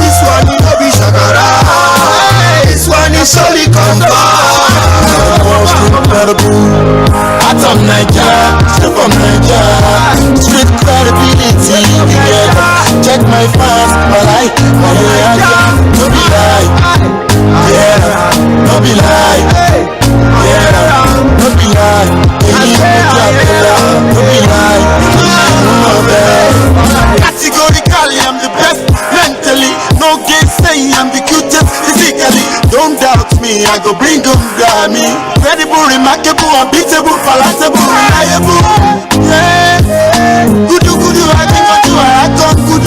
This one is no be shakara. This one is solid confirm. Most incredible. I'm from Nigeria, still from Nigeria. Street credibility, yeah. Check my fans, my life, my reaction. No be lie, yeah. No be lie, yeah. No be lie, no be lie. Categorically, I'm the best mentally. No game saying I'm the cutest physically. Don't doubt me, I go bring them Grammy. Credible, remarkable, unbeatable, palatable, reliable. Yeah, good, I think I do, I got good.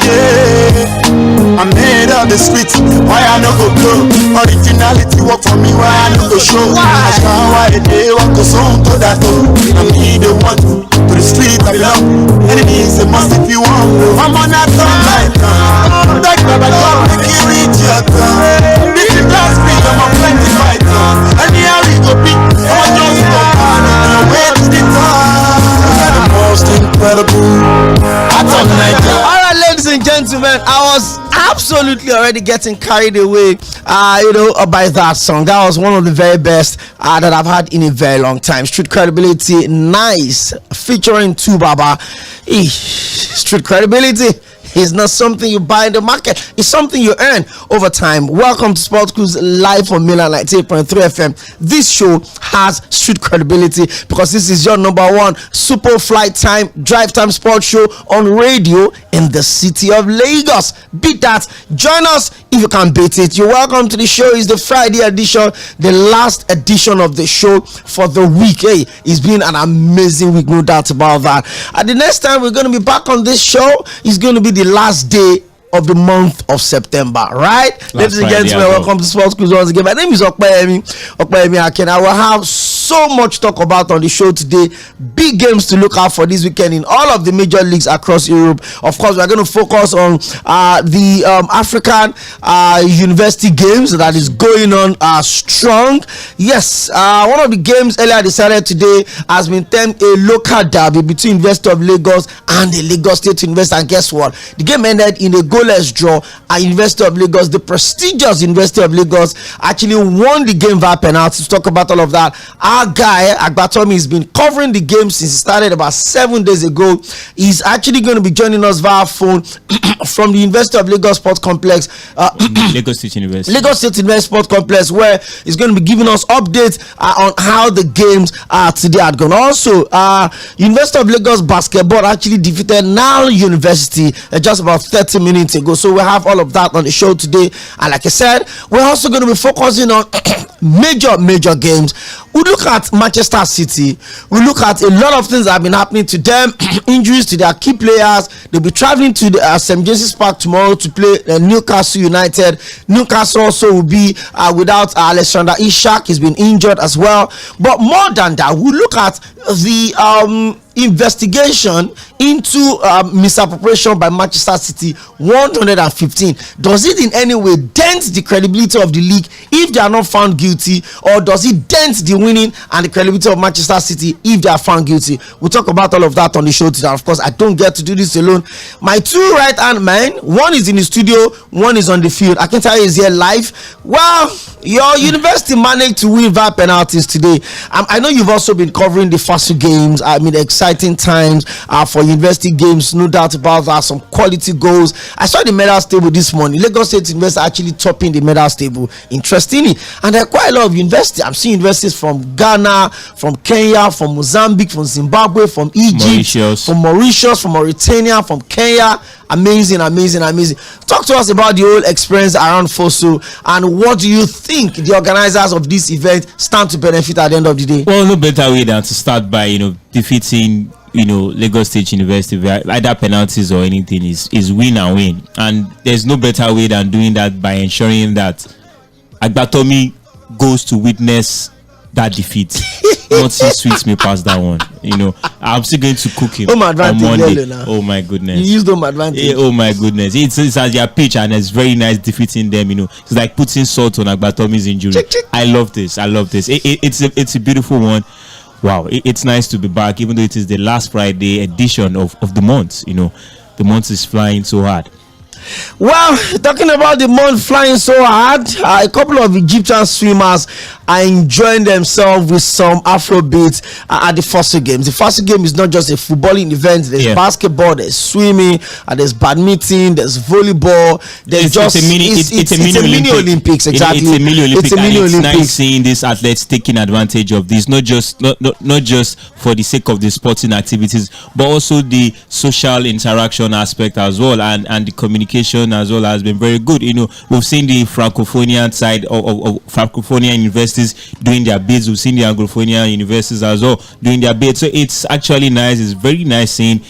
Yeah, I'm made of the streets, why I no go blow. Originality work for me, why I no go show. I can't why they walk a song to that door. I need the one to the street I belong. Enemies a must if you want. I'm on that song like that. Like Baba God, make you reach your tongue. This is just me, I'm a plenty fighter. Anyhow we go beat, I'm just go on the way to the top. The most incredible. Alright, ladies and gentlemen, I was absolutely already getting carried away by that song. That was one of the very best that I've had in a very long time. Street Credibility, nice, featuring Tubaba. Street Credibility is not something you buy in the market, it's something you earn over time. Welcome to Sports Cruise live on Milan 98.3 FM. This show has street credibility because this is your number one super flight time, drive time sports show on radio in the city of Lagos. Beat that. Join us if you can beat it. You're welcome to the show. It's the Friday edition, the last edition of the show for the week. Hey, it's been an amazing week, no doubt about that. And the next time we're going to be back on this show is going to be the last day of the month of September, right? Ladies and gentlemen, welcome to Sports Cruise once again. My name is Cᴏᴏᴜ Akin. I will have so much to talk about on the show today. Big games to look out for this weekend in all of the major leagues across Europe. Of course, we're going to focus on the African University games that is going on strong. Yes, one of the games earlier decided today has been termed a local derby between University of Lagos and the Lagos State University. And guess what? The game ended in a goalless draw at University of Lagos. The prestigious University of Lagos actually won the game via penalty. To talk about all of that, our guy Agbatome has been covering the game since it started about 7 days ago. He's actually going to be joining us via phone from the University of Lagos Sports Complex, Lagos State University Sports Complex, where he's going to be giving us updates on how the games today had gone. Also, University of Lagos basketball actually defeated Nile University just about 30 minutes ago. So we have all of that on the show today. And like I said, we're also going to be focusing on major games. We look at Manchester City. We look at a lot of things that have been happening to them. Injuries to their key players. They'll be traveling to the St. James's Park tomorrow to play Newcastle United. Newcastle also will be without Alexander Isak. He's been injured as well. But more than that, we look at the investigation into misappropriation by Manchester City 115. Does it in any way dent the credibility of the league if they are not found guilty, or does it dent the winning and the credibility of Manchester City if they are found guilty? We'll talk about all of that on the show today. Of course, I don't get to do this alone. My two right hand men, one is in the studio, one is on the field. I can tell you is here live. Well, your university managed to win via penalties today. I know you've also been covering the FASU games. I mean, exciting times for university games, no doubt about that. Some quality goals. I saw the medals table this morning. Lagos State University actually topping the medals table, interestingly. And there are quite a lot of universities. I'm seeing universities from Ghana, from Kenya, from Mozambique, from Zimbabwe, from Egypt, from Mauritius, from Mauritania, from Kenya. Amazing. Talk to us about the whole experience around FOSU, and what do you think the organizers of this event stand to benefit at the end of the day? Well, no better way than to start by defeating Lagos State University, either penalties or anything, is win and win. And there's no better way than doing that by ensuring that Agbatome goes to witness that defeat. Nothing sweets me past that one. I'm still going to cook him on Monday. Oh my goodness. You used home advantage. Oh my goodness. It's at their pitch, and it's very nice defeating them. It's like putting salt on Agbatome's injury. I love this. It's a beautiful one. wow, it's nice to be back, even though it is the last Friday edition of the month. The month is flying so hard. Well, talking about the month flying so hard, a couple of Egyptian swimmers are enjoying themselves with some Afrobeats at the Fᴜᴜ Games. The Fᴜᴜ Game is not just a footballing event. There's basketball, there's swimming, there's badminton, there's volleyball. It's a mini Olympics. Exactly, it's a mini Olympics. It's nice seeing these athletes taking advantage of this, not just for the sake of the sporting activities, but also the social interaction aspect as well, and the communication as well has been very good. We've seen the Francophonian side of Francophonian universities doing their bids. We've seen the Anglophonian universities as well doing their bids. So it's actually nice. It's very nice seeing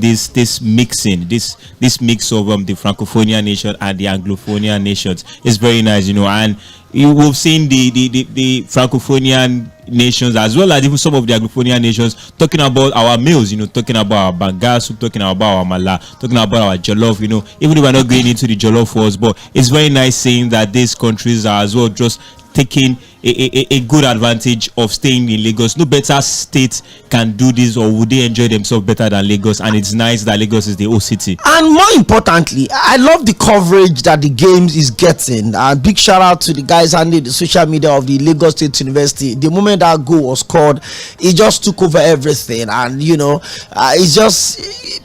this mixing, this mix of the Francophonian nation and the Anglophonian nations. It's very nice, and we've seen the Francophonian nations as well as even some of the Anglophonian nations talking about our meals, talking about our bangasu, talking about our mala, talking about our jollof, even though we're not going into the jollof wars, but it's very nice seeing that these countries are as well just taking a good advantage of staying in Lagos. No better state can do this, or would they enjoy themselves better than Lagos? And it's nice that Lagos is the old city. And more importantly, I love the coverage that the games is getting. Big shout out to the guys handling the social media of the Lagos State University. The moment that goal was scored, it just took over everything. And it's just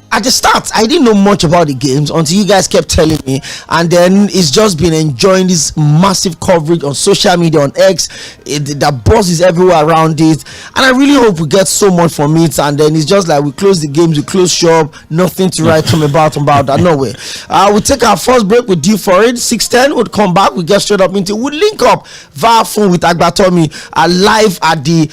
at the start, I didn't know much about the games until you guys kept telling me, and then it's just been enjoying this massive coverage on social media, on X. The buzz is everywhere around it, and I really hope we get so much from it. And then it's just like we close the games, we close shop, nothing to write home about that. No way. We'll take our first break with DᴏɪＲ 6:10. We'll come back, we get straight up into, we'll link up via phone with Agbatomi live at the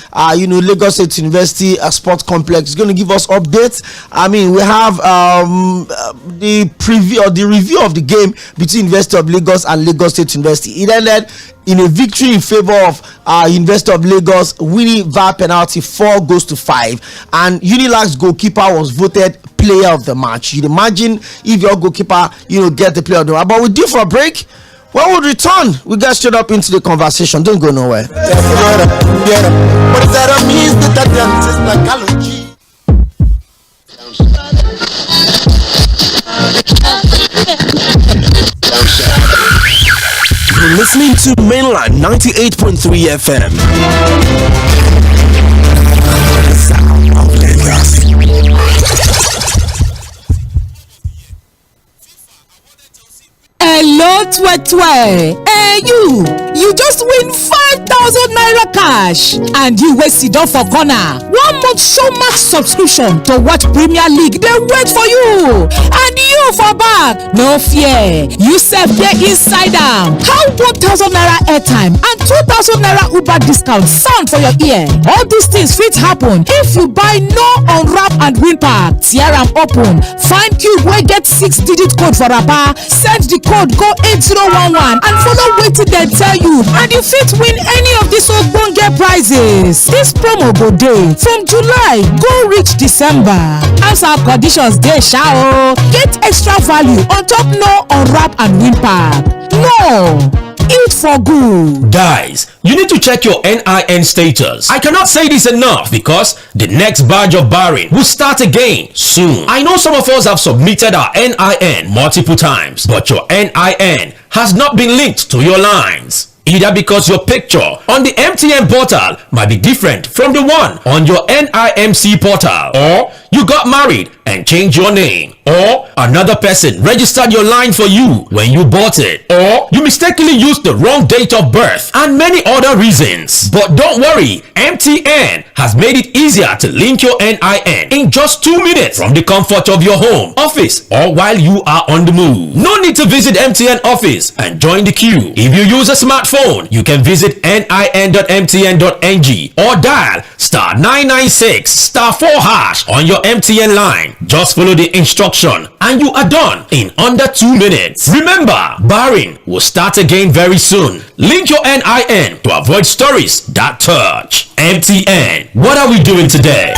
Lagos State University Sports Complex. It's going to give us updates. I mean, we have the preview or the review of the game between University of Lagos and Lagos State University. It ended in a victory in favor of University of Lagos, winning via penalty 4-5, and Unilag's goalkeeper was voted player of the match. You'd imagine if your goalkeeper get the player of the match. But we're due for a break. When we return, we get straight up into the conversation. Don't go nowhere. You're listening to Mainland 98.3 FM. The sound of Lagos. Hello, Twe. Hey, you just win 5,000 naira cash, and you will sit down for corner. 1 month Showmax subscription to watch Premier League. They wait for you, and you for back. No fear, you sef dey inside am. How 1,000 naira airtime and 2,000 naira Uber discount sound for your ear? All these things fit happen if you buy no unwrap and win pack. Tear am open, find cube wey get 6-digit code for raba, send the code go 8011 and follow wetin dem tell you, and you fit win any of these ogbonge prizes. This promo go dey from July go reach December. Terms and conditions dey sha o. Get extra value on top no unwrap and win pack. No, eat for good. Guys, you need to check your NIN status. I cannot say this enough because the next batch of barring will start again soon. I know some of us have submitted our NIN multiple times, but your NIN has not been linked to your lines. Either because your picture on the MTN portal might be different from the one on your NIMC portal, or you got married and changed your name, or another person registered your line for you when you bought it, or you mistakenly used the wrong date of birth, and many other reasons. But don't worry, MTN has made it easier to link your NIN in just 2 minutes from the comfort of your home, office, or while you are on the move. No need to visit MTN office and join the queue. If you use a smartphone, you can visit nin.mtn.ng or dial *996*4# on your MTN line. Just follow the instruction and you are done in under 2 minutes. Remember, barring will start again very soon. Link your NIN to avoid stories that touch. MTN, what are we doing today?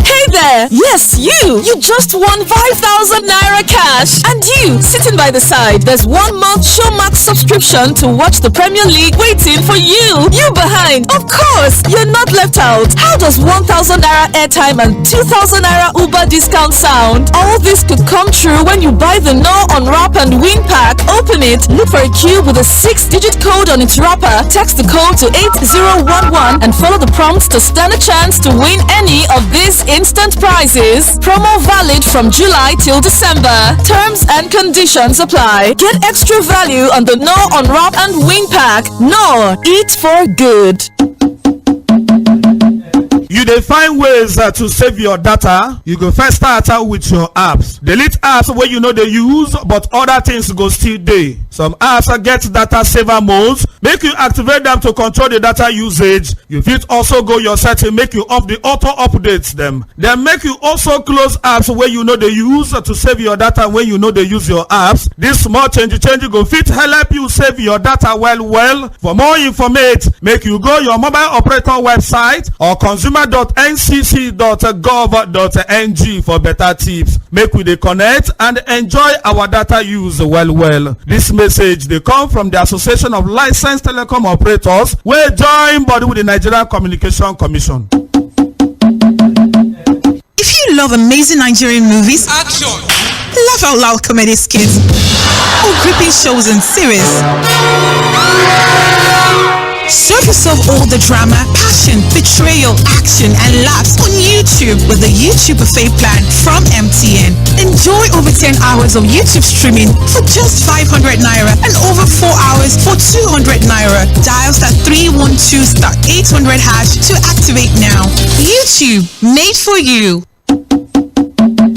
Hey there! Yes, you! You just won 5,000 naira cash. And you, sitting by the side, there's 1 month Showmax subscription to watch the Premier League waiting for you. You behind. Of course, you're not left out. How does 1,000 naira airtime and 2,000 naira Uber discount sound? All this could come true when you buy the No Unwrap and Win pack. Open it, look for a cube with a 6-digit code on its wrapper. Text the code to 8011 and follow the prompts to stand a chance to win any of these instant prizes. Promo valid from July till December. Terms and conditions apply. Get extra value on the No Unwrap and Win pack. No, eat for good. You dey find ways to save your data. You go first start out with your apps. Delete apps wey you no dey use but other things go still dey. Some apps get data saver modes, make you activate them to control the data usage. You fit also go your setting, make you off the auto updates them. Then make you also close apps wey you no dey use to save your data when you no dey use your apps. This small change go fit help you save your data well. For more information, make you go your mobile operator website or consumer.ncc.gov.ng for better tips. Make we dey connect and enjoy our data use well. This message dey come from the Association of Licensed Telecom Operators wey join body with the Nigerian Communication Commission. If you love amazing Nigerian movies, action, laugh out loud comedy skits, or gripping shows and series, serve yourself all the drama, passion, betrayal, action, and laughs on YouTube with the YouTube buffet plan from MTN. Enjoy over 10 hours of YouTube streaming for just 500 naira and over 4 hours for 200 naira. Dial *312*800# to activate now. YouTube, made for you.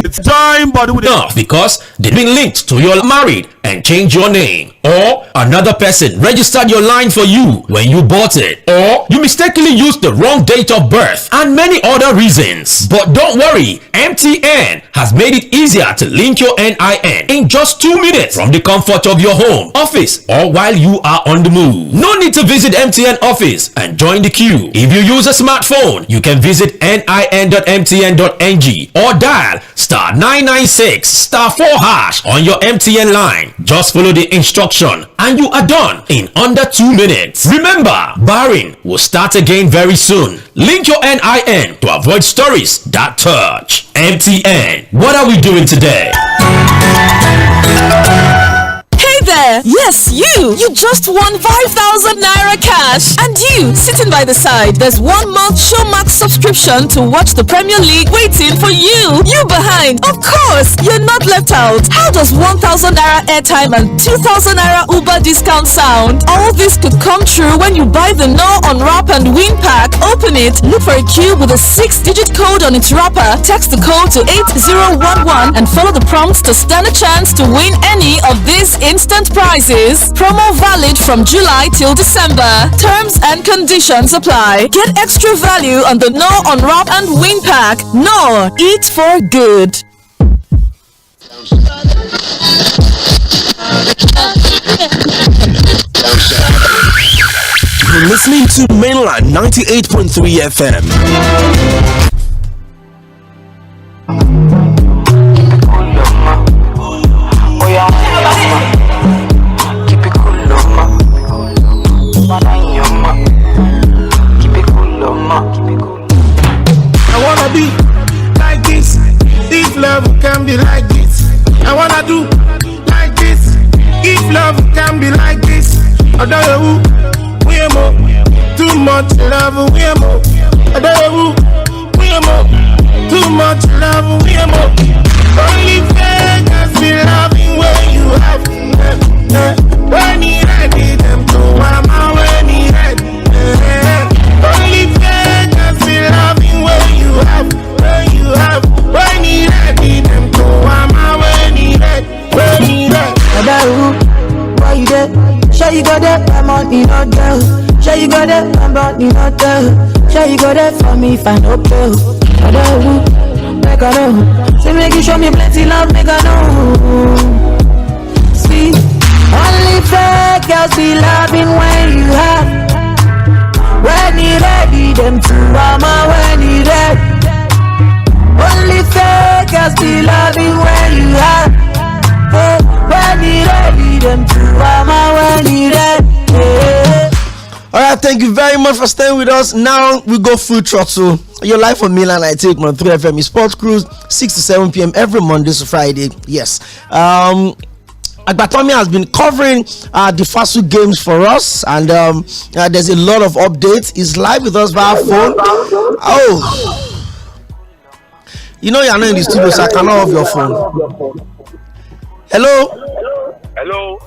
It's join body with because they've been linked to your married and change your name, or another person registered your line for you when you bought it, or you mistakenly used the wrong date of birth, and many other reasons. But don't worry, MTN has made it easier to link your NIN in just 2 minutes from the comfort of your home, office, or while you are on the move. No need to visit MTN office and join the queue. If you use a smartphone, you can visit nin.mtn.ng or dial *996*4# on your MTN line. Just follow the instruction and you are done in under 2 minutes. Remember, barring will start again very soon. Link your NIN to avoid stories that touch. MTN, what are we doing today? Hey there! Yes, you just won 5,000 naira cash. And you, sitting by the side, there's 1 month Showmax subscription to watch the Premier League waiting for you. You behind. Of course, you're not left out. How does 1,000 naira airtime and 2,000 naira Uber discount sound? All this could come true when you buy the No Unwrap and Win pack. Open it, look for a cube with a 6-digit code on its wrapper. Text the code to 8011 and follow the prompts to stand a chance to win any of these instant prizes. Promo valid from July till December. Terms and conditions apply. Get extra value on the No Unwrap and Win pack. No, eat for good. You're listening to Mainland 98.3 FM. I wanna be like this. If love can be like this, I wanna do like this. If love can be like this, I don't know we are more. Too much love, we are more. I don't know we are more. Too much love, we are more. Only fakers be loving when you have. When he ready, them to mama when he ready. Only fakers be loving when you have. When he ready, them to mama when he ready. When he ready. Why you there? Sure you got that, my money not there. Sure you got that, my money not there. Sure you got that for me if I no pay. Make I know. Say make you show me plenty love, make I know. See, only fake girls be loving when you have. When he ready, them to mama when he ready. Only fake girls be much for staying with us. Now we go full throttle. Your life on Milan 98.3 FM is Sports Cruise, 6 to 7 p.m. every Monday to Friday. Yes. Agbatomi has been covering the FASU games for us, and there's a lot of updates. He's live with us via phone. Oh, you know you're not in the studio, so I cannot have your phone. Hello. Hello,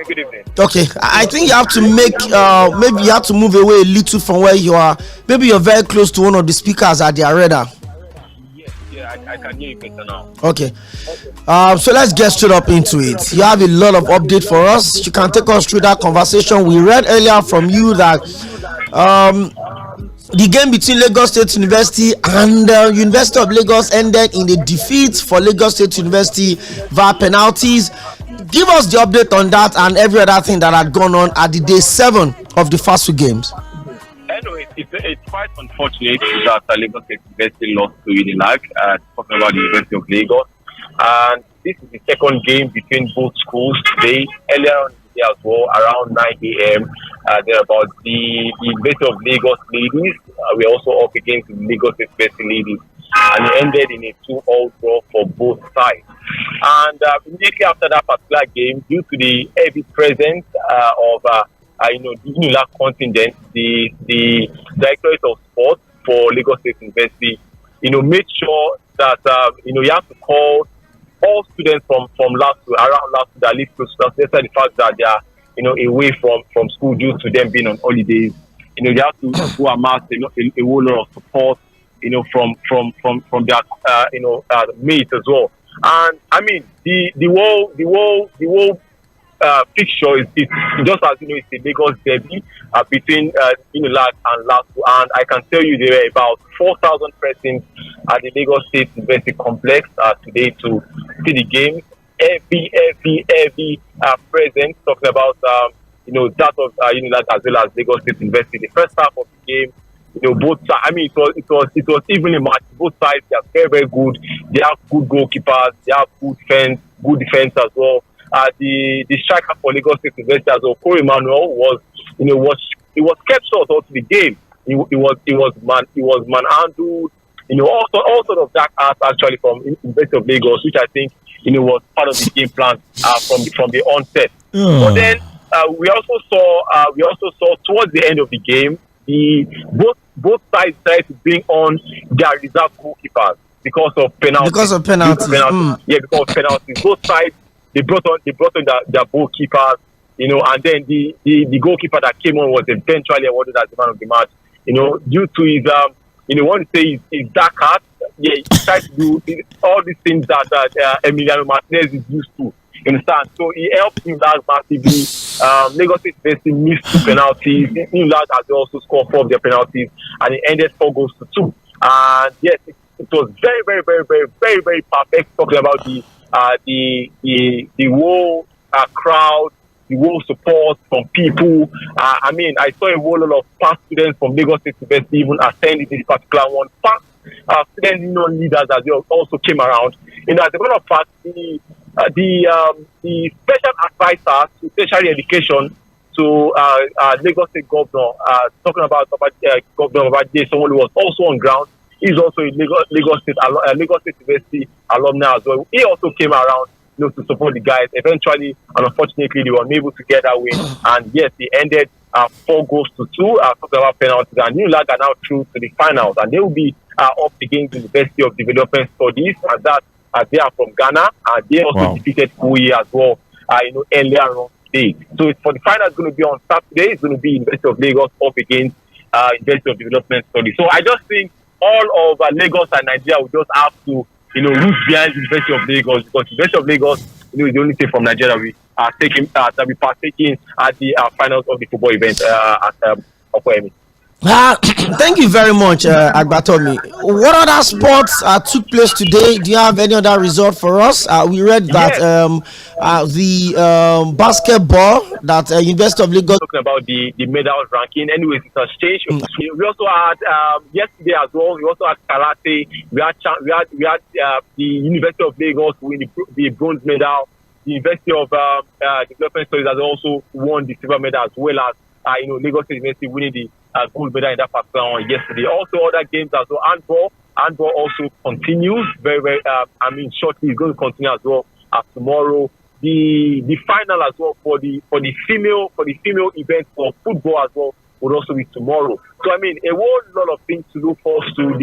good evening. Okay, I think you have to make maybe you have to move away a little from where you are. Maybe you're very close to one of the speakers at the arena. Yeah, I can hear you better now. Okay. So let's get straight up into it. You have a lot of update for us. You can take us through that conversation. We read earlier from you that the game between Lagos State University and University of Lagos ended in a defeat for Lagos State University via penalties. Give us the update on that and every other thing that had gone on at the day 7 of the FASU games. Anyway, it's quite unfortunate that Lagos State University lost to Unilag, talking about the University of Lagos. And this is the second game between both schools today. Earlier on today as well, around 9 a.m. Thereabout, the University of Lagos ladies were also up against the Lagos State University ladies. And it ended in a 2-all draw for both sides. And immediately after that particular game, due to the heavy presence of the Unilag contingent, the Directorate of Sports for Lagos State University, made sure that you have to call all students from around last that live close to us, despite the fact that they are away from school due to them being on holidays. They have to go amass a whole lot of support from their mates as well. And I mean the whole fixture is just as it's a Lagos derby between Unilag and LASU, and I can tell you there were about 4,000 persons at the Lagos State University complex today to see the game. Heavy presence, talking about that of Unilag as well as Lagos State University. The first half of the game, both sides. I mean, it was evenly matched. Both sides, they are very, very good. They have good goalkeepers. They have good defense as well. The striker for Lagos State University as well, ⴘᴏᴛs, was kept short all to the game. He was manhandled. All sort of dark arts actually from University of Lagos, which I think was part of the game plan from the onset. But then we also saw towards the end of the game, both sides tried to bring on their reserve goalkeepers because of penalties. Yeah, because of penalties. Both sides they brought on their goalkeepers, and then the goalkeeper that came on was eventually awarded as the man of the match. Due to his want to say his dark heart. Yeah, he tried to do all these things that Emiliano Martinez is used to. You understand? So he helped Unilag massively. Lagos State University missed 2 penalties. Unilag has also scored 4 of their penalties, and it ended 4-2. And yes, it was very, very, very, very, very, very perfect. Talking about the whole crowd, the whole support from people. I mean, I saw a whole lot of past students from Lagos State University even attending this particular one. Past student union leaders as well also came around. As a matter of fact, the special advisor to tertiary education to Lagos State Governor, talking about Governor someone who was also on ground. He's also a Lagos State University alumni as well. He also came around to support the guys. Eventually, and unfortunately, they were unable to get that win. And yes, they ended 4-2. Talking about penalties, and Unilag are now through to the finals, and they will be up against the University of Development Studies, and that they are from Ghana, and they also defeated cowhɪ as well. Earlier on today. So for the final, it's going to be on Saturday. It's going to be University of Lagos up against University of Development Studies. So I just think all of Lagos and Nigeria will just have to root behind the University of Lagos, because the University of Lagos is the only thing from Nigeria we are partaking at the finals of the football event at Okwemi. Thank you very much, Agbatomi. What other sports took place today? Do you have any other result for us? We read that the basketball that University of Lagos talking about the medal ranking. Anyways, it has changed. We also had yesterday as well. We also had karate. We had the University of Lagos win the bronze medal. The University of Development Studies has also won the silver medal, as well as Lagos State University winning gold medal in that particular one yesterday. Also, other games as well. Handball also continues very. Shortly it's going to continue as well as tomorrow. The final as well for the female event for football as well would also be tomorrow. So a whole lot of things to look forward to.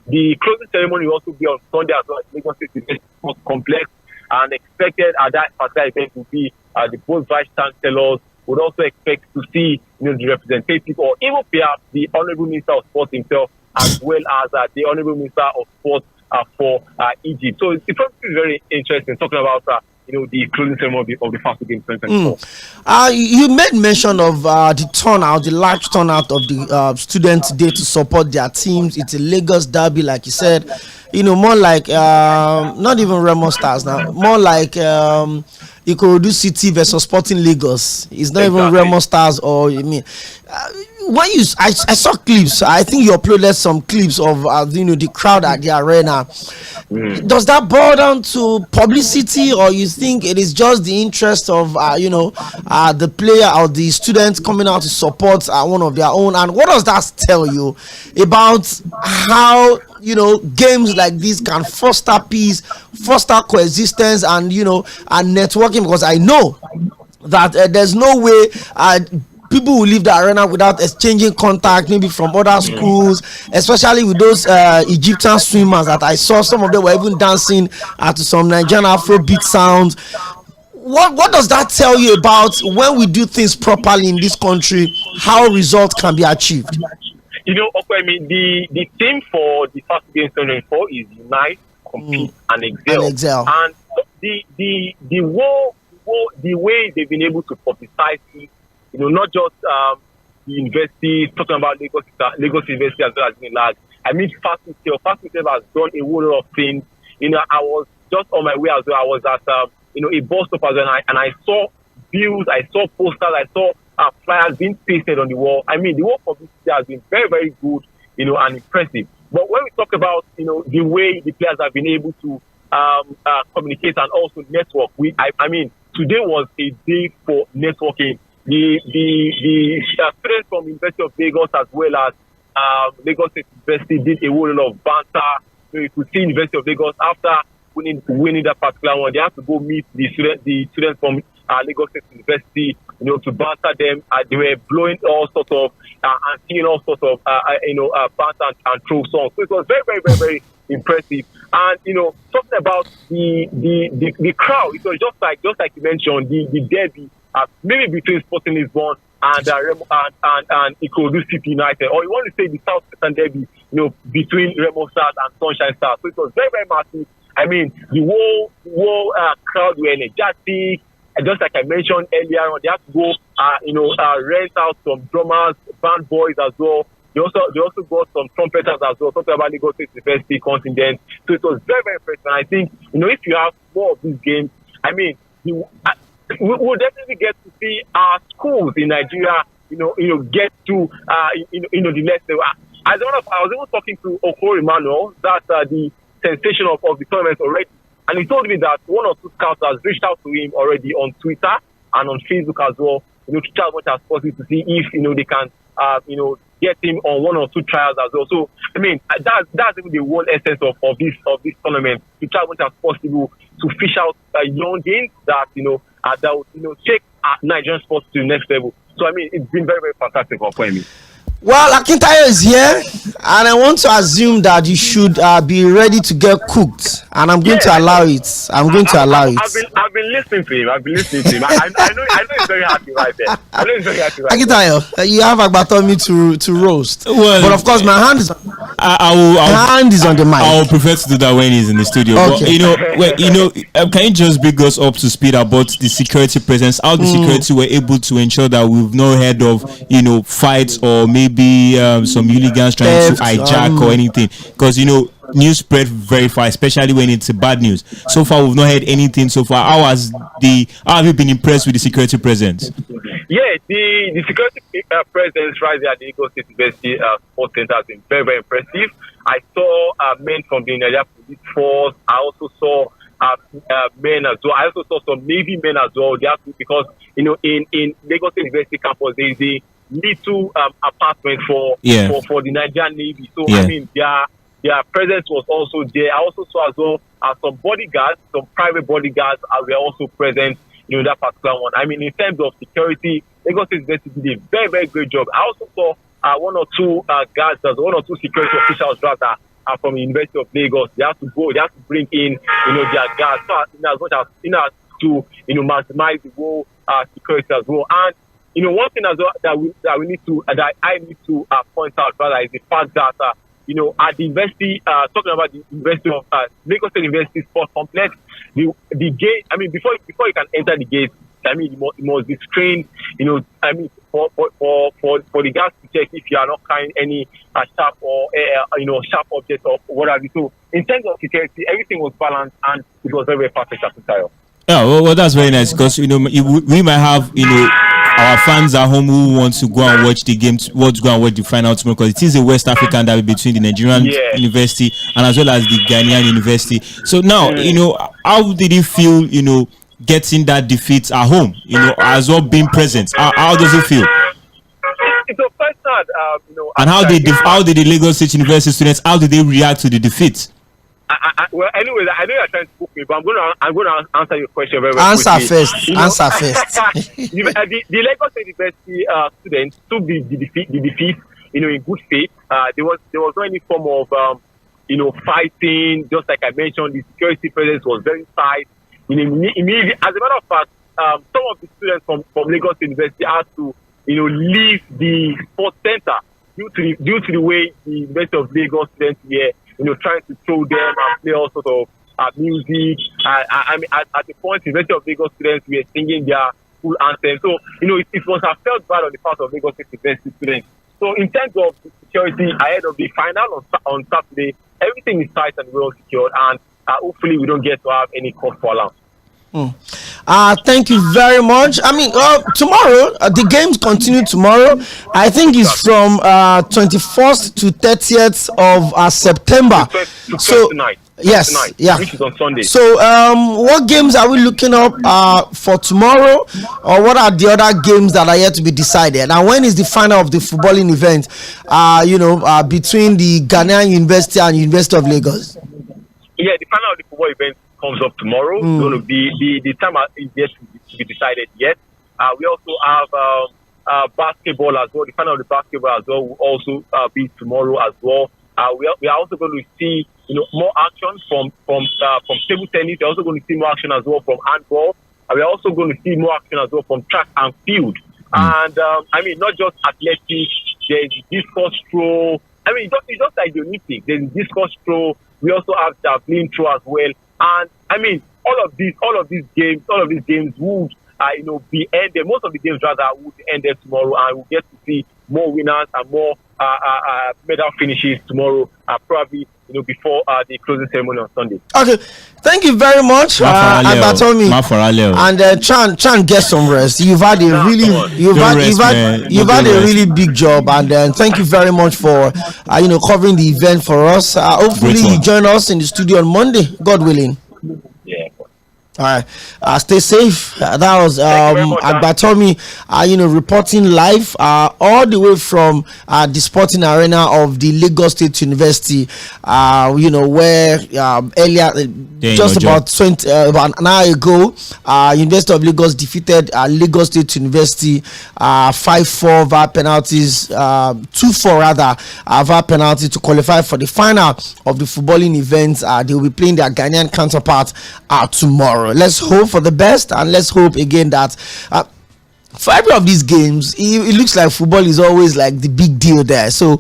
The closing ceremony will also be on Sunday as well at Lagos State Sports Complex, and expected at that particular event will be the both vice chancellors. Would also expect to see the representative or even perhaps the Honourable Minister of Sports himself, as well as the Honourable Minister of Sports for Egypt. So it's very interesting talking about the closing ceremony of the first game 2024. You made mention of the large turnout of the students today to support their teams. It's a Lagos derby, like you said. More like not even Remo Stars now, more like Ikorodu City versus Sporting Lagos. It's not even Remo Stars or when I saw clips. I think you uploaded some clips of the crowd at the arena. Does that boil down to publicity, or you think it is just the interest of the player or the students coming out to support one of their own? And what does that tell you about how games like this can foster peace, foster coexistence, and and networking? Because I know that there's no way people will leave the arena without exchanging contact, maybe from other schools, especially with those Egyptian swimmers that I saw. Some of them were even dancing to some Nigerian Afrobeat sounds. What does that tell you about when we do things properly in this country, how results can be achieved? The theme for the first game 2024 is unite, compete, and excel. And the way they've been able to publicize it, not just the university, talking about Lagos University as well as Unilag. Fast itself has done a whole lot of things. I was just on my way as well. I was at a bus stop as well, and I saw bills, I saw posters, I saw flyers being pasted on the wall. The whole publicity has been very, very good, and impressive. But when we talk about, the way the players have been able to communicate and also network, today was a day for networking. The students from University of Lagos as well as Lagos State University did a whole lot of banter. You could see University of Lagos after winning that particular one, they have to go meet the students from Lagos State University, to banter them. They were blowing all sorts of and singing all sorts of banter and throw songs. So it was very, very, very, very impressive. And talking about the crowd, it was just like you mentioned, the derby, maybe between Sporting Lisbon and Ikorodu City United, or you want to say the South Eastern derby, between Remo Stars and Sunshine Stars. So it was very, very massive. The whole crowd were energetic. Just like I mentioned earlier on, they have to go, rent out some drummers, band boys as well. They also got some trumpeters as well, talking about Lagos State University contingent. So it was very, very impressive. And I think, if you have more of these games, we'll definitely get to see our schools in Nigeria, get to, the next level. I was even talking to Okoro Emmanuel, that's the sensation of the tournament already. And he told me that one or two scouts has reached out to him already on Twitter and on Facebook as well, to try as much as possible to see if, they can, get him on one or two trials as well. So, that's even the whole essence of this tournament, to try as much as possible to fish out young games that, that will, take Nigerian sports to the next level. So, it's been very, very fantastic for me. Well, Akintayo is here, and I want to assume that you should be ready to get cooked, and I'm going to allow it. I've been listening to him. I know he's very happy right there. Akintayo, you have Agbatomi to roast. Well, but of course, my hand is on the mic. I will prefer to do that when he's in the studio. Okay. But, can you just bring us up to speed about the security presence? How the security were able to ensure that we've not heard of, fights or maybe some hooligans trying to hijack or anything, because news spread very fast, especially when it's bad news. So far we've not heard anything so far. How have you been impressed with the security presence? Yeah, the security presence right there at the Lagos State University Sports Center has been very, very impressive. I saw men from the Nigeria Police Force. I also saw men as well. I also saw some Navy men as well. Because in Lagos State University campus there is little apartment for the Nigerian Navy. So I mean, their presence was also there. I also saw as well some bodyguards, some private bodyguards were also present in that particular one. I mean, in terms of security, Lagos State University did a very, very great job. I also saw one or two guards, one or two security officials rather from the University of Lagos. They have to bring in, their guards, so as much as to maximize the whole security as well. And one thing as well that I need to point out rather is the fact that at the university, talking about the University of Lagos State University Sports Complex, the gate. I mean, before you can enter the gate, I mean, it must be screened. I mean, for the guys to check if you are not carrying any sharp or sharp objects or whatever. So in terms of security, everything was balanced and it was very, very perfect at the time. Yeah, well, that's very nice because we might have our fans at home who want to go and watch the games, go and watch the final tomorrow because it is a West African derby between the Nigerian university and as well as the Ghanaian university. So now, how did you feel, getting that defeat at home, as well being present? How does it feel? It's a first time, and how did the Lagos State University students, how did they react to the defeat? Well, anyways, I know you're trying to book me, but I'm going to answer your question very, very Answer quickly. first. Answer first. The Lagos State University students took the defeat, in good faith. There was no any form of, fighting. Just like I mentioned, the security presence was very tight. Immediately, as a matter of fact, some of the students from Lagos University had to, leave the sports center due to the way the University of Lagos students were, trying to throw them and play all sort of music. I mean, at the point, the University of Lagos students were singing their full anthem. So, it must have felt bad on the part of Lagos State University students. So, in terms of security ahead of the final on Saturday, everything is tight and well secured, and hopefully we don't get to have any cause for alarm. Thank you very much. I mean, tomorrow the games continue tomorrow. I think it's from 21st to 30th of September. So yes, yeah. Which is on Sunday. So what games are we looking up for tomorrow, or what are the other games that are yet to be decided? And when is the final of the footballing event? Between the Ghanaian University and University of Lagos. Yeah, the final of the football event comes up tomorrow. It's going to be the time is yet to be decided yet. We also have basketball as well. The final of the basketball as well will also be tomorrow as well. We are also going to see more action from table tennis. We're also going to see more action as well from handball. We are also going to see more action as well from track and field. And I mean, not just athletics. There's discus throw. I mean, it's just like the Olympics. There's discus throw. We also have javelin throw as well. And I mean, all of these games would be ended. Most of the games rather would be ended tomorrow, and we'll get to see more winners and more medal finishes tomorrow, probably before the closing ceremony on Sunday. Okay, thank you very much, Batomi. And try and get some rest. You've had a really big job, and thank you very much for covering the event for us. Hopefully you join us in the studio on Monday, God willing. Yeah. All right, stay safe. That was Batomi, reporting live all the way from the sporting arena of the Lagos State University. Where earlier, just about an hour ago, University of Lagos defeated Lagos State University 5-4 via penalties, 2-4 rather via penalty to qualify for the final of the footballing event. They will be playing their Ghanaian counterpart tomorrow. Let's hope for the best, and let's hope again that for every of these games, it looks like football is always like the big deal there. So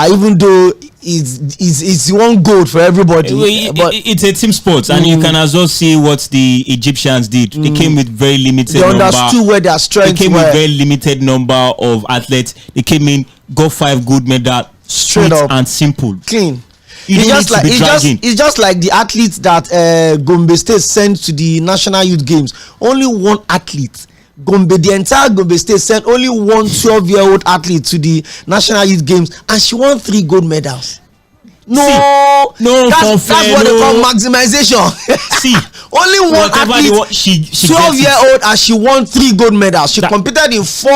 even though it's one goal for everybody, but it's a team sport, and you can as well see what the Egyptians did. They came with very limited number. They understood where their strengths were. They came with very limited number of athletes. They came in, got 5 gold medals, straight up and simple, clean. It's just like the athletes that Gombe State sent to the national youth games. Only one athlete. The entire Gombe State sent only one 12-year-old athlete to the national youth games, and she won 3 gold medals. That's what they call maximization. See, Only one Whatever athlete, she 12-year-old, and she won 3 gold medals. She competed in 4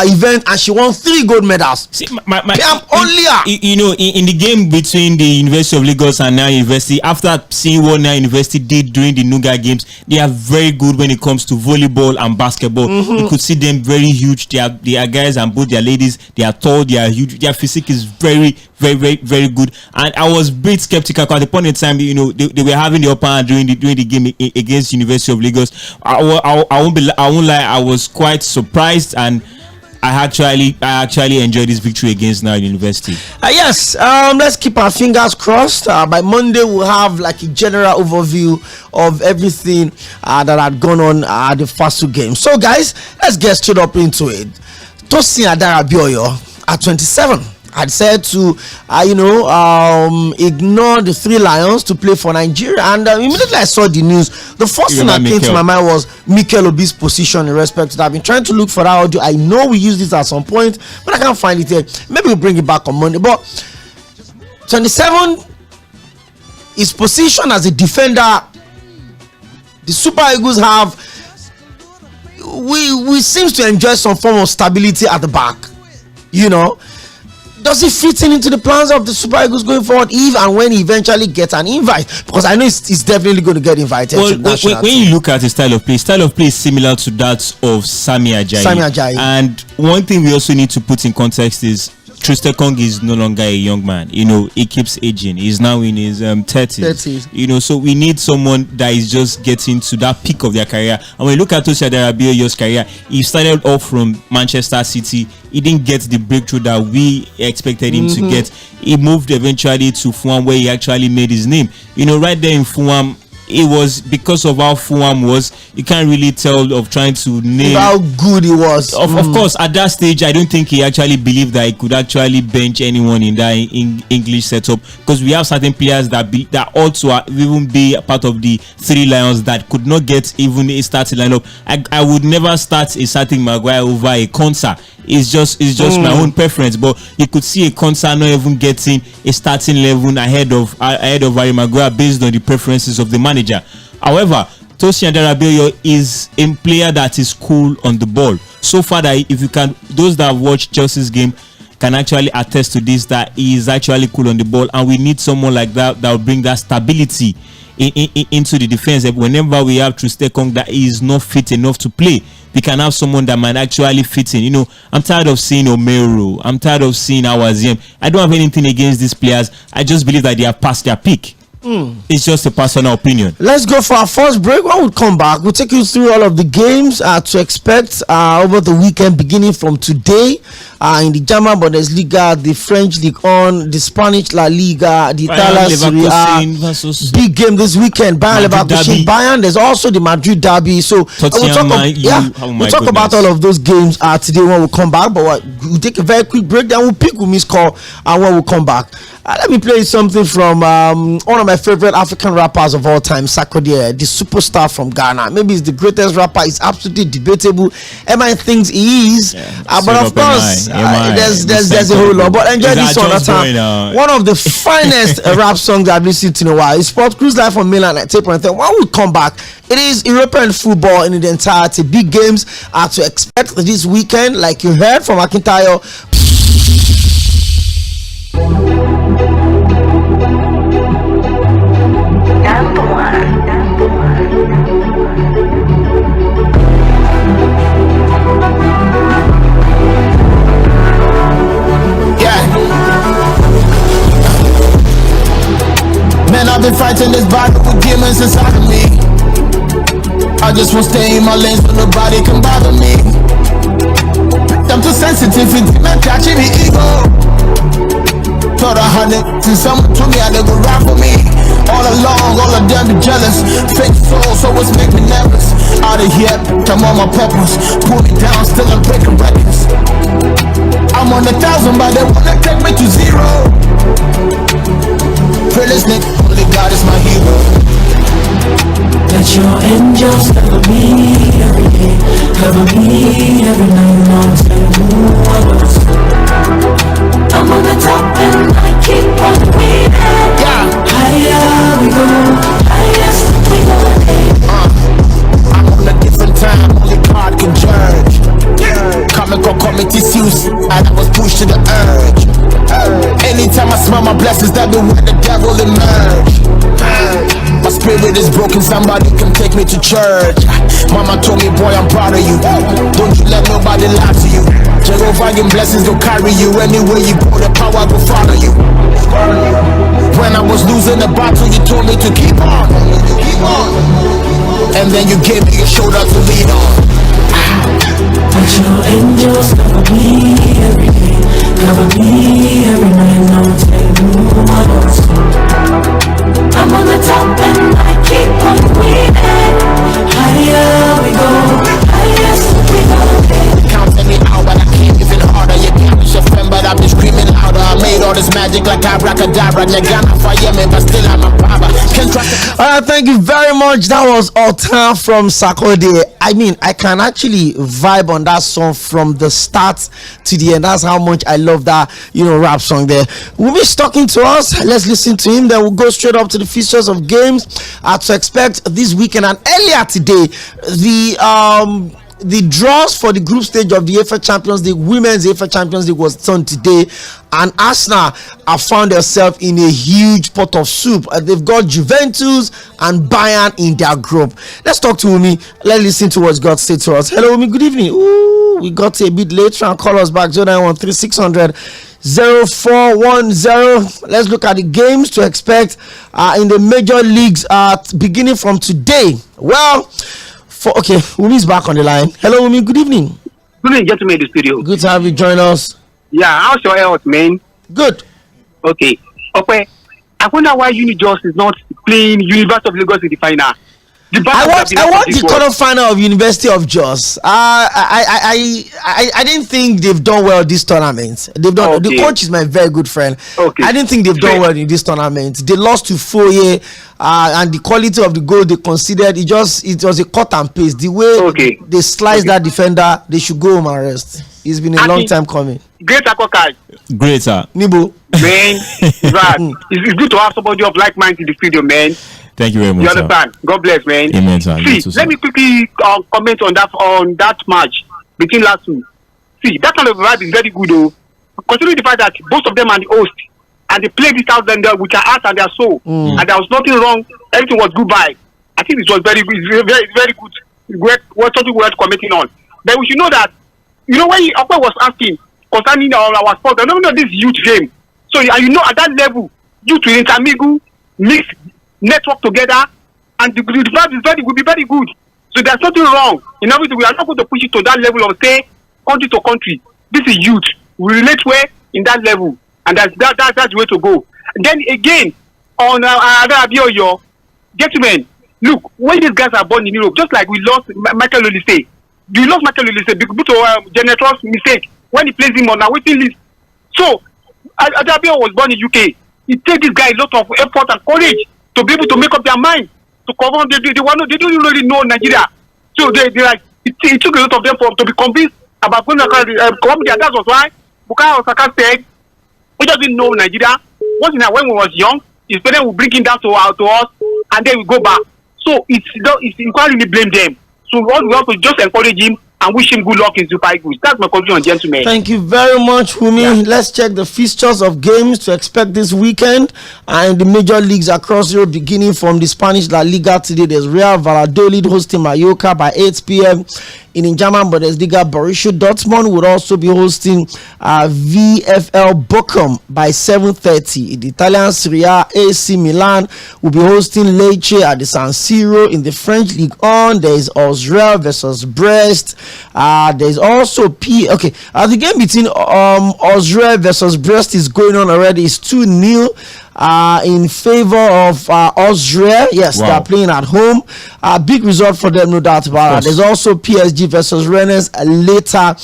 events and she won 3 gold medals. See, only her. You know, in the game between the University of Lagos and Nile University, after seeing what Nile University did during the Nuga games, they are very good when it comes to volleyball and basketball. You could see them very huge. They are guys and both their ladies. They are tall. They are huge. Their physique is very, very, very, very good. And I was a bit skeptical at the point in time. You know, they were having the upper hand during the game against University of Lagos. I won't lie. I was quite surprised, and I actually enjoyed this victory against Nile University. Yes, let's keep our fingers crossed. By Monday, we'll have like a general overview of everything that had gone on at the first 2 games. So, guys, let's get straight up into it. Tosin Adarabioyo at 27 had said to, ignore the 3 Lions to play for Nigeria. And immediately I saw the news, the first thing that came to my mind was Mikel Obi's position in respect to that. I've been trying to look for that audio. I know we used this at some point, but I can't find it here. Maybe we'll bring it back on Monday. But 27, his position as a defender, the Super Eagles have, we seems to enjoy some form of stability at the back. Does it fit into the plans of the Super Eagles going forward, if and when he eventually gets an invite? Because I know he's definitely going to get invited. Well, when you look at his style of play is similar to that of Sami Ajayi. And one thing we also need to put in context is Troost-Ekong is no longer a young man. He keeps aging. He's now in his 30s. So we need someone that is just getting to that peak of their career. And when you look at Tosin Adarabioyo's career, he started off from Manchester City. He didn't get the breakthrough that we expected him to get. He moved eventually to Fulham, where he actually made his name. Right there in Fulham, it was because of how Fulham was. You can't really tell of trying to name how good he was. Of course, at that stage, I don't think he actually believed that he could actually bench anyone in that English setup, because we have certain players that ought to even be a part of the 3 Lions that could not get even a starting lineup. I would never start a starting Maguire over a Konsa. It's just my own preference, but you could see a Konsa not even getting a starting 11 ahead of Harry Maguire based on the preferences of the manager. However, Tosin Adarabioyo is a player that is cool on the ball. So far, that if you can, those that have watched Chelsea's game can actually attest to this, that he is actually cool on the ball, and we need someone like that will bring that stability into the defense. Whenever we have Troost-Ekong that is not fit enough to play, we can have someone that might actually fit in. I'm tired of seeing Omeru. I'm tired of seeing Awaziem. I don't have anything against these players. I just believe that they have passed their peak. It's just a personal opinion. Let's go for our first break. When we come back, we'll take you through all of the games to expect over the weekend, beginning from today in the German Bundesliga, the French Ligue 1, the Spanish La Liga, the Italian Serie A. Big game this weekend. Bayern Leverkusen, Bayern. There's also the Madrid derby. So we'll talk about all of those games today when we come back. But we'll take a very quick break. Then we'll pick Umi's call when we come back. Let me play something from one of my favorite African rappers of all time, Sarkodie, the superstar from Ghana. Maybe he's the greatest rapper. It's absolutely debatable. Everyone thinks he is, but of course, there's a whole lot. But enjoy this one. One of the finest rap songs I've listened to in a while. It's Sport Cruise Live from Milan at tape. When we come back, it is European football in the entirety. Big games are to expect this weekend, like you heard from Akintayo. Man, I've been fighting this battle with demons inside of me. I just won't stay in my lane so nobody can bother me. I'm too sensitive, it's not catching the ego. Thought I had it since someone told me I never ride for me. All along, all of them be jealous. Fake soul, so it's make me nervous. Out of here, I'm on my purpose. Pull me down, still I'm breaking records. I'm on 1,000, but they wanna take me to 0. Fearless nigga, only God is my hero. Let your angels cover me every day, cover me every night. Long time movers. I'm on the top and I keep on winning. Yeah. Higher we go, highest we go. can somebody come take me to church. Mama told me, boy, I'm proud of you. Don't you let nobody lie to you. Jᴏɪᴜ blessings will carry you anywhere you go. The power will follow you. When I was losing the battle, you told me to keep on. And then you gave me a shoulder to lean on. But your angels cover me every day, cover me every night. No take no else. I'm on the top and I keep on winning. Higher we go, highest we go. Count me out, but I can't even harder. You can't be your friend, but I've been screaming louder. I made all this magic like abracadabra. You're gonna fire me, but still I'm a barber. Alright, thank you very much. That was Otan from Sarkodie. I mean, I can actually vibe on that song from the start to the end. That's how much I love that, rap song there. Wumi's talking to us. Let's listen to him. Then we'll go straight up to the fixtures of games to expect this weekend. And earlier today, the draws for the group stage of the UEFA Champions League, Women's UEFA Champions League, was done today, and Arsenal have found themselves in a huge pot of soup. They've got Juventus and Bayern in their group. Let's talk to Umi. Let's listen to what God said to us. Hello, Umi. Good evening. Ooh, we got a bit late. Try and call us back. 0913 0410. Let's look at the games to expect in the major leagues beginning from today. Well, Umi's back on the line. Hello, Umi. Good evening. Good evening, gentlemen in the studio. Good to have you join us. Yeah, how's your health, man? Good. Okay. I wonder why Unijust is not playing University of Lagos in the final. I watched the quarter final of University of Jos. I didn't think they've done well this tournament. They've done. Okay. The coach is my very good friend. Okay. I didn't think they've done well in this tournament. They lost to Foye, and the quality of the goal they considered, it was a cut and paste. The way they sliced that defender, they should go home and rest. It's been a long time coming. Great Akokai. Great, sir. Nibo. Man, it's good to have somebody of like mind in the studio, man. Thank you very much. You understand? Sir. God bless, man. Amen, sir. See, let me quickly comment on that match between last two. See, that kind of vibe is very good, though. Considering the fact that both of them are the host, and they played this out then with their heart and their soul, and there was nothing wrong. Everything was good vibe. I think it was very good. It's very, very good. What something worth commenting on. But we should know that, when Okwe was asking concerning our sport, I don't know this youth game. So, at that level, due to intermingle, mix, network together, and the vibe will be very good. So there's nothing wrong. In other words, we are not going to push it to that level of say country to country. This is youth. We relate well in that level, and that's the way to go. And then again on Adrabioyo, gentlemen, look, when these guys are born in Europe, just like we lost Michael Olise, we lost Michael Olise because of Genetro's mistake when he plays him on our waiting list. So Adrabioyo was born in UK. It takes this guy a lot of effort and courage to be able to make up their mind to cover. They don't really know Nigeria, so they like it took a lot of them to be convinced about going to Colombia. That was why Bukayo Osaka said we doesn't know Nigeria. When we was young, his parents will bring him down to us, and then we go back. So you can't really blame them. So all we have to just encourage him and wish him good luck in Super Eagles. That's my conclusion, gentlemen. Thank you very much, Wumi. Yeah. Let's check the fixtures of games to expect this weekend and the major leagues across Europe, beginning from the Spanish La Liga today. There's Real Valladolid hosting Mallorca by 8 p.m. In German Bundesliga, Borussia Dortmund would also be hosting VfL Bochum by 7:30. In the Italian Serie A, AC Milan will be hosting Lecce at the San Siro. In the French Ligue 1, there is Auxerre versus Brest. There's also the game between Auxerre versus Brest is going on already. It's 2-0 in favor of Auxerre. Yes, wow. They are playing at home. Big result for them, no doubt about it. There's also PSG versus Rennes later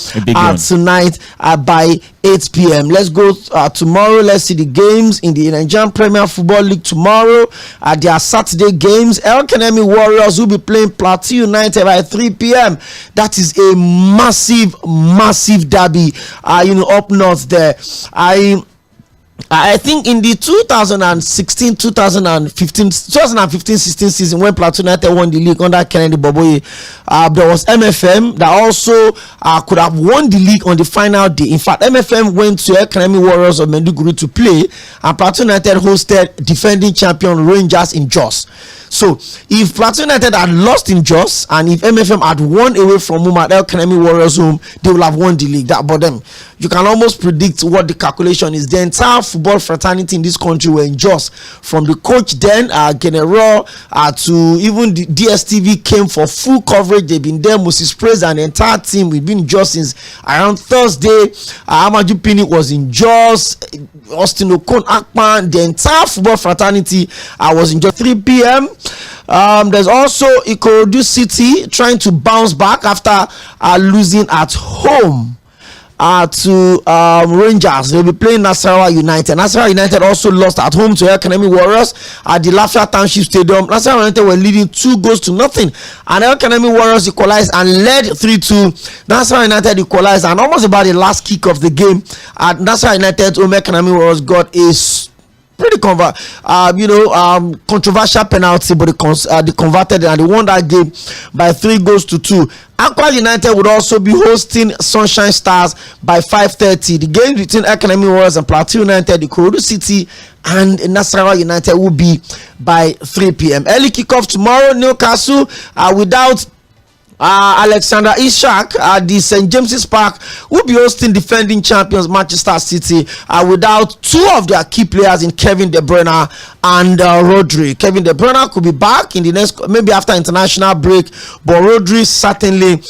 tonight by 8 p.m. Let's go tomorrow. Let's see the games in the Nigerian Premier Football League tomorrow. There are Saturday games. El Kanemi Warriors will be playing Plateau United by 3 p.m. That is a massive derby, up north there. I think in the 2015-16 season when Plateau United won the league under Kennedy Boboye, there was MFM that also could have won the league on the final day. In fact, MFM went to Academy Warriors of Maiduguri to play, and Plateau United hosted defending champion Rangers in Jos. So if Plateau United had lost in Jos and if MFM had won away from home at El Kanemi Warriors home, they will have won the league. That but them, you can almost predict what the calculation is. The entire football fraternity in this country were in Jos, from the coach then General to even the DSTV came for full coverage. They've been there. Moses Praise and the entire team, we've been in Jos since around Thursday. Amaju Pini was in Jos. Austin Okon-Akpan, the entire football fraternity was in Jos. 3 p.m. There's also Ikorodu City trying to bounce back after losing at home to Rangers. They'll be playing Nasarawa United. Nasarawa United also lost at home to El Kanemi Warriors at the Lafayette Township Stadium. Nasarawa United were leading 2-0, and El Kanemi Warriors equalized and led 3-2. Nasarawa United equalized, and almost about the last kick of the game at Nasarawa United, El Kanemi Warriors got a pretty controversial penalty, but they converted and they won that game by 3-2. Aqua United would also be hosting Sunshine Stars by 5:30. The game between Academy Warriors and Plateau United, the Ikorodu City and Nasarawa United will be by 3 p.m. Early kickoff tomorrow. Newcastle without Alexander Isak at the St. James's Park will be hosting defending champions Manchester City without two of their key players in Kevin De Bruyne and Rodri. Kevin De Bruyne could be back in the next, maybe after international break, but Rodri certainly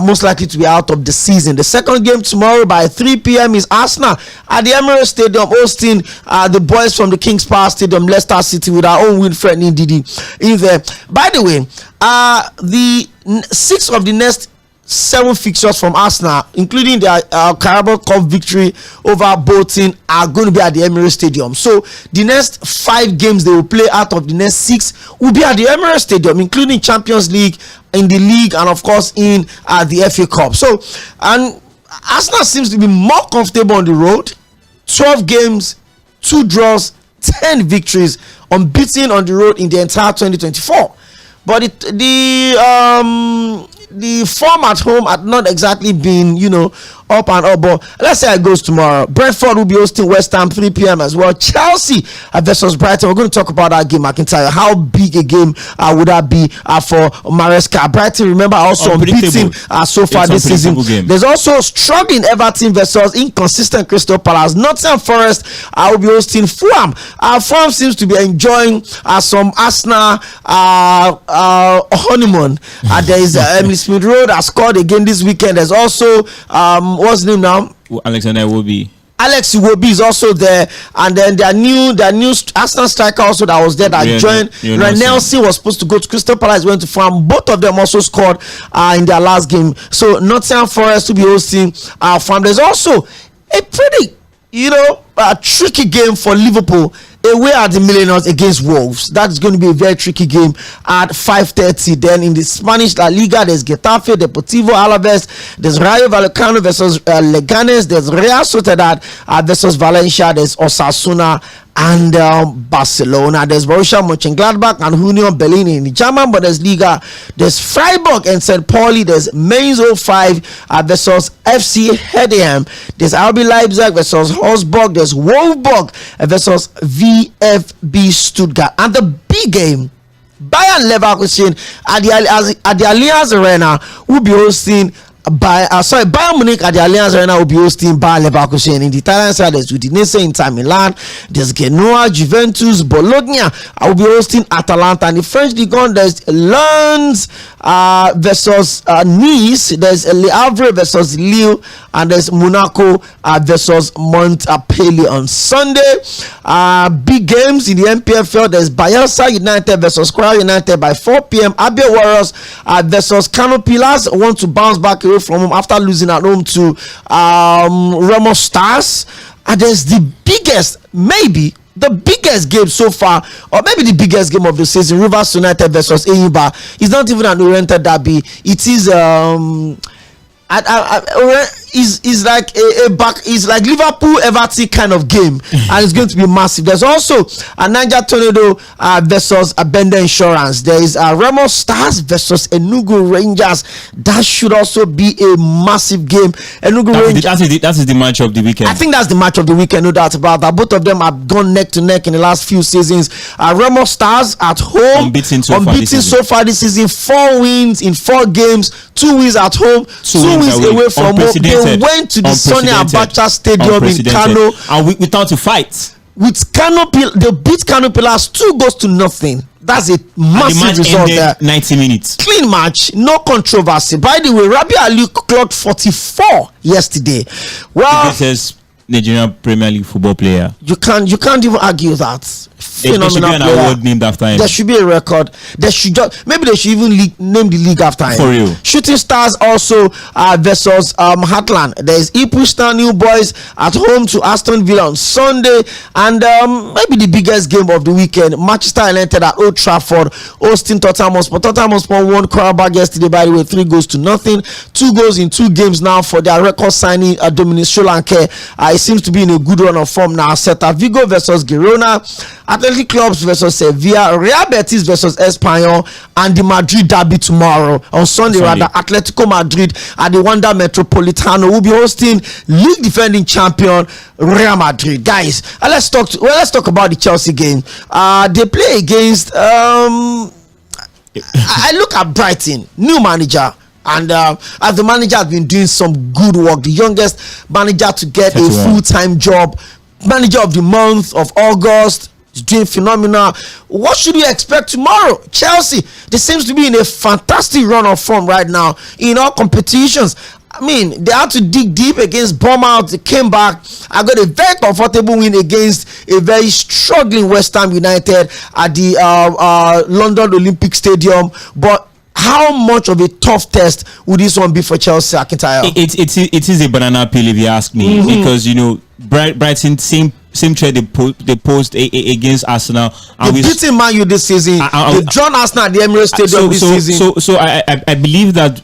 most likely to be out of the season. The second game tomorrow by 3 p.m. is Arsenal at the Emirates Stadium hosting the boys from the King's Power Stadium, Leicester City, with our own Wilfred Ndidi in there. By the way, the 6 of the next 7 fixtures from Arsenal, including their Carabao Cup victory over Bolton, are going to be at the Emirates Stadium. So the next 5 games they will play out of the next 6 will be at the Emirates Stadium, including Champions League, in the league, and of course in the FA Cup. So, and Arsenal seems to be more comfortable on the road. 12 games, 2 draws, 10 victories, unbeaten on the road in the entire 2024. But the form at home had not exactly been, up and up. But let's say it goes tomorrow. Brentford will be hosting West Ham 3 p.m. as well. Chelsea versus Brighton. We're going to talk about that game. I can tell you how big a game would that be for Maresca. Brighton, remember, also unbeaten so far this season. Game. There's also struggling Everton versus inconsistent Crystal Palace. Nottingham Forest will be hosting Fulham. Fulham seems to be enjoying some Arsenal honeymoon. There is Emily Smith Road has scored again this weekend. There's also what's his name now? Alexander Iwobi. Alex Iwobi is also there, and then their new Arsenal striker also that was there that joined. Nelson was supposed to go to Crystal Palace, went to Fulham. Both of them also scored in their last game. So Nottingham Forest will be hosting Fulham. There's also a pretty tricky game for Liverpool away at the Millionaires against Wolves. That's going to be a very tricky game at 5:30. Then in the Spanish La Liga, there's Getafe, Deportivo Alaves, there's Rayo Vallecano versus Leganes, there's Real Sociedad versus Valencia, there's Osasuna and Barcelona, there's Borussia Mönchengladbach and Union Berlin in the German Bundesliga, there's Freiburg and St. Pauli, there's Mainz 05 versus FC Heidenheim, there's RB Leipzig versus Wolfsburg, there's Wolfsburg versus VfB Stuttgart, and the big game, Bayern Leverkusen at the Allianz Arena will be hosting Bayern Munich at the Allianz Arena will be hosting Bayer Leverkusen. In the Italian side, there's Udinese, Inter Milan, there's Genoa, Juventus, Bologna will be hosting Atalanta. In the French Ligue 1, there's Lens versus Nice, there's Le Havre versus Lille, and there's Monaco versus Montpellier on Sunday. Big games in the NPFL, there's Bayelsa United versus Kwara United by 4 p.m. Abia Warriors versus Kano Pillars want to bounce back away from home after losing at home to Remo Stars. And there's the biggest, maybe the biggest game so far, or maybe the biggest game of the season, Rivers United versus Enyimba. It's not even an oriented derby. It is is like is like Liverpool Everton kind of game, and it's going to be massive. There's also a Niger Tornado versus Abenda Insurance. There is Remo Stars versus Enugu Rangers. That should also be a massive game. Enugu Rangers. That is the match of the weekend. I think that's the match of the weekend, no doubt about that. Both of them have gone neck to neck in the last few seasons. Remo Stars at home, unbeaten so far this season. 4 wins in 4 games, 2 wins at home, 2 wins away from home. They went to the Sonny Abacha Stadium in Kano, and without a fight. With Kano, they beat Kano Pillars 2-0. That's a massive result there. 90 minutes. Clean match, no controversy. By the way, Rabi Ali clocked 44 yesterday. Well, this is Nigerian Premier League football player. You can't even argue that. There should be an award named after him. There should be a record. Maybe they should even name the league after him. For real. Shooting Stars also versus Heartland. There is Ipswich New Boys at home to Aston Villa on Sunday, and maybe the biggest game of the weekend, Manchester United at Old Trafford hosting Tottenham Hotspur. Tottenham Hotspur won Qarabağ yesterday, by the way, 3-0. 2 goals in 2 games now for their record signing Dominic Solanke. It seems to be in a good run of form now. Celta Vigo versus Girona, Athletic Clubs versus Sevilla, Real Betis versus Espanyol, and the Madrid derby tomorrow on Sunday. Rather, Atletico Madrid at the Wanda Metropolitano will be hosting league defending champion Real Madrid. Guys, let's talk about the Chelsea game. They play against I look at Brighton, new manager. And as the manager has been doing some good work, the youngest manager to get a full-time job, manager of the month of August, is doing phenomenal. What should we expect tomorrow? Chelsea, they seems to be in a fantastic run of form right now in all competitions. I mean, they had to dig deep against Bournemouth. They came back. I got a very comfortable win against a very struggling West Ham United at the London Olympic Stadium. But how much of a tough test would this one be for Chelsea, Akintayo? It is a banana peel, if you ask me, because Brighton same trade they posed against Arsenal. They beating Man U this season. They drawn Arsenal at the Emirates Stadium this season. So I believe that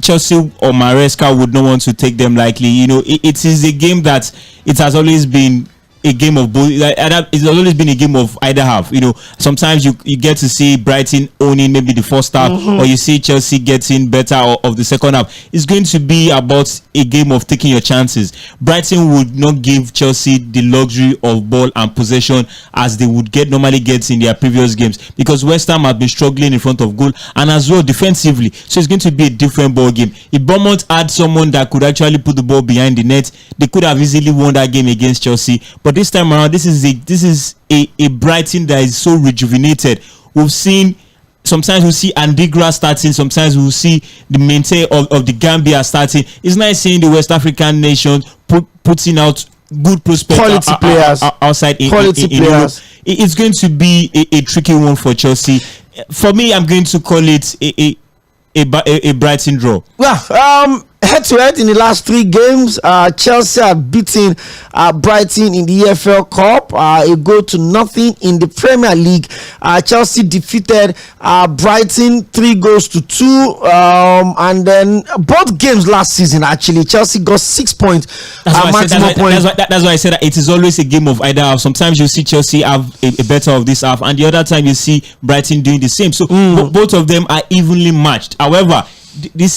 Chelsea or Maresca would not want to take them lightly. It is a game that it has always been a game of both. It's always been a game of either half. Sometimes you get to see Brighton owning maybe the first half, or you see Chelsea getting better of the second half. It's going to be about a game of taking your chances. Brighton would not give Chelsea the luxury of ball and possession as they would normally get in their previous games, because West Ham have been struggling in front of goal and as well defensively. So it's going to be a different ball game. If Bournemouth had someone that could actually put the ball behind the net, they could have easily won that game against Chelsea. But this time around, this is a Brighton that is so rejuvenated. We've seen, sometimes we'll see Andigra starting, sometimes we'll see the maintain of the Gambia starting. It's nice seeing the West African nations putting out good prospects, quality players outside quality in Europe. It's going to be a tricky one for Chelsea. For me, I'm going to call it a Brighton draw. Well, head-to-head in the last 3 games, Chelsea have beaten Brighton in the EFL Cup, a 0-0 in the Premier League. Chelsea defeated Brighton 3-2, and then both games last season, actually, Chelsea got 6 points. That's why I said that it is always a game of either half. Sometimes you see Chelsea have a better of this half, and the other time you see Brighton doing the same. So both of them are evenly matched. However, this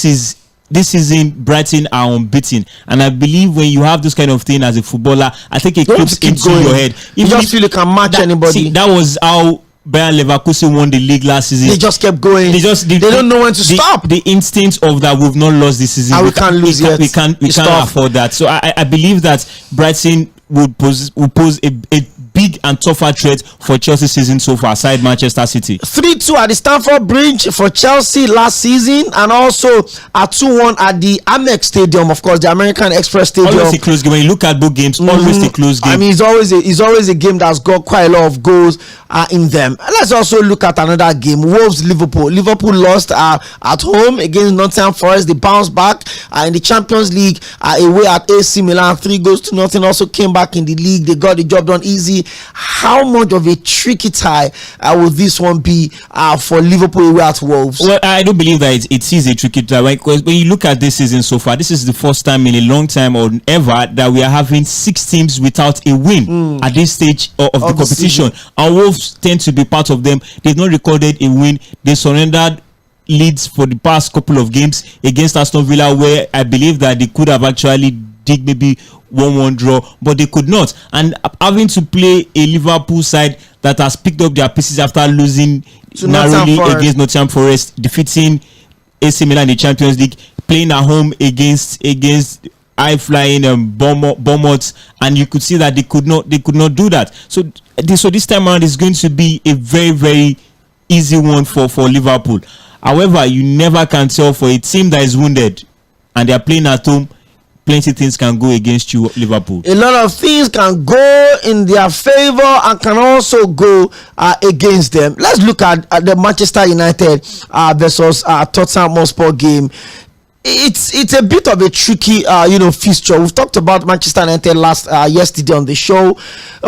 season Brighton are unbeaten, and I believe when you have this kind of thing as a footballer, I think it creeps into your head. You just feel you can match anybody. That was how Bayer Leverkusen won the league last season. They just kept going. They don't know when to stop. The instinct of that we've not lost this season. And we can't lose yet. We can't afford that. So I believe that Brighton will pose a big and tougher threat for Chelsea season so far, aside Manchester City. 3-2 at the Stamford Bridge for Chelsea last season, and also a 2-1 at the Amex Stadium, of course, the American Express Stadium. Always a close game. When you look at both games, always a close game. I mean, it's always a game that's got quite a lot of goals in them. Let's also look at another game. Wolves Liverpool. Liverpool lost at home against Nottingham Forest. They bounced back in the Champions League away at AC Milan 3-0. Also came back in the league. They got the job done easy how much of a tricky tie will this one be for Liverpool away at Wolves? Well, I don't believe that it is a tricky tie, right? Because when you look at this season so far, this is the first time in a long time or ever that we are having 6 teams without a win at this stage of the competition. And Wolves tend to be part of them. They've not recorded a win. They surrendered leads for the past couple of games against Aston Villa, where I believe that they could have actually dig maybe 1-1 draw, but they could not. And having to play a Liverpool side that has picked up their pieces after losing narrowly against Nottingham Forest, defeating AC Milan in the Champions League, playing at home against high-flying Bournemouth, and you could see that they could not do that. So this time around is going to be a very, very easy one for Liverpool. However, you never can tell for a team that is wounded and they are playing at home. Plenty things can go against you, Liverpool. A lot of things can go in their favor and can also go against them. Let's look at the Manchester United versus Tottenham Hotspur game. It's a bit of a tricky fixture. We've talked about Manchester United yesterday on the show,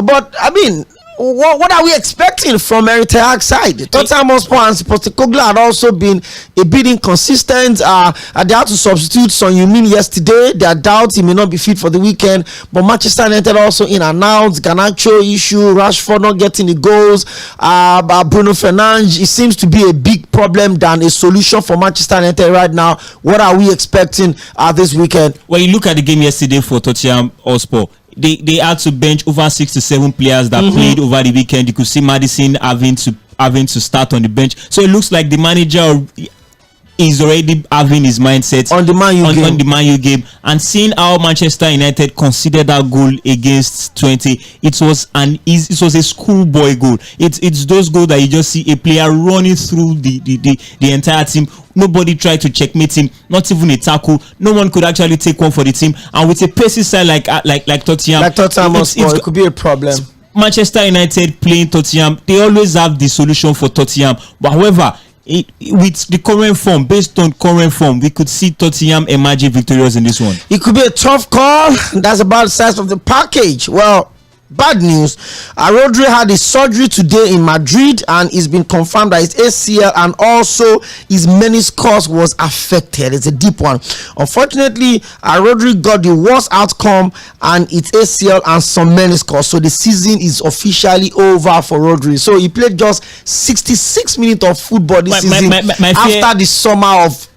but I mean, what are we expecting from Erik ten Hag's side? Tottenham Hotspur and Postecoglou had also been a bit inconsistent. They had to substitute Son yesterday. There are doubts he may not be fit for the weekend. But Manchester United also in and out. Garnacho issue, Rashford not getting the goals. Bruno Fernandes, it seems to be a big problem than a solution for Manchester United right now. What are we expecting this weekend? When you look at the game yesterday for Tottenham Hotspur, they had to bench over 6 to 7 players that played over the weekend. You could see Maddison having to start on the bench. So it looks like the manager is already having his mindset on the Man U game. And seeing how Manchester United considered that goal against 20, it was a schoolboy goal. It's those goals that you just see a player running through the entire team. Nobody tried to checkmate him, not even a tackle. No one could actually take one for the team. And with a pacey side like Tottenham, it could be a problem. Manchester United playing Tottenham, they always have the solution for Tottenham. But however, with the current form, based on current form, we could see Tottenham emerging victorious in this one. It could be a tough call. That's about the size of the package. Well, bad news. Rodri had his surgery today in Madrid, and it's been confirmed that his ACL and also his meniscus was affected. It's a deep one. Unfortunately, Rodri got the worst outcome, and it's ACL and some meniscus. So the season is officially over for Rodri. So he played just 66 minutes of football this season after the summer of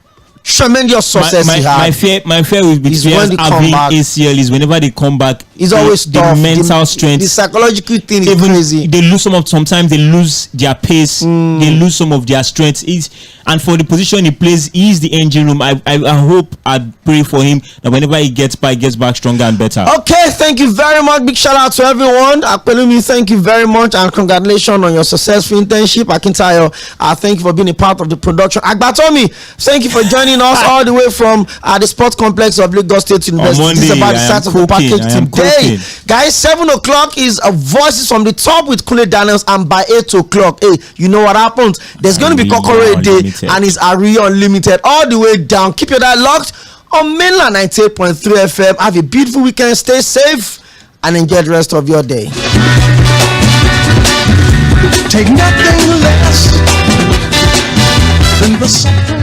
tremendous success. My fear with players having ACL is whenever they come back, it's always tough. The mental strength, the psychological thing is crazy. They lose sometimes they lose their pace, they lose some of their strength. And for the position he plays, he is the engine room. I hope, I pray for him that whenever he gets back stronger and better. Okay, thank you very much. Big shout out to everyone. Akpelumi, thank you very much, and congratulations on your successful internship. Akintayo, thank you for being a part of the production. Agbatomi, thank you for joining us all the way from the sports complex of Lagos State University. Monday, this is about the start of the package today. Guys, 7 o'clock is Voices from the Top with Kule Daniels, and by 8 o'clock, hey, you know what happens? There's going to be Kokoro Day, and it's Arile Unlimited all the way down. Keep your dial locked on mainland 98.3 FM. Have a beautiful weekend. Stay safe and enjoy the rest of your day. Take nothing less than the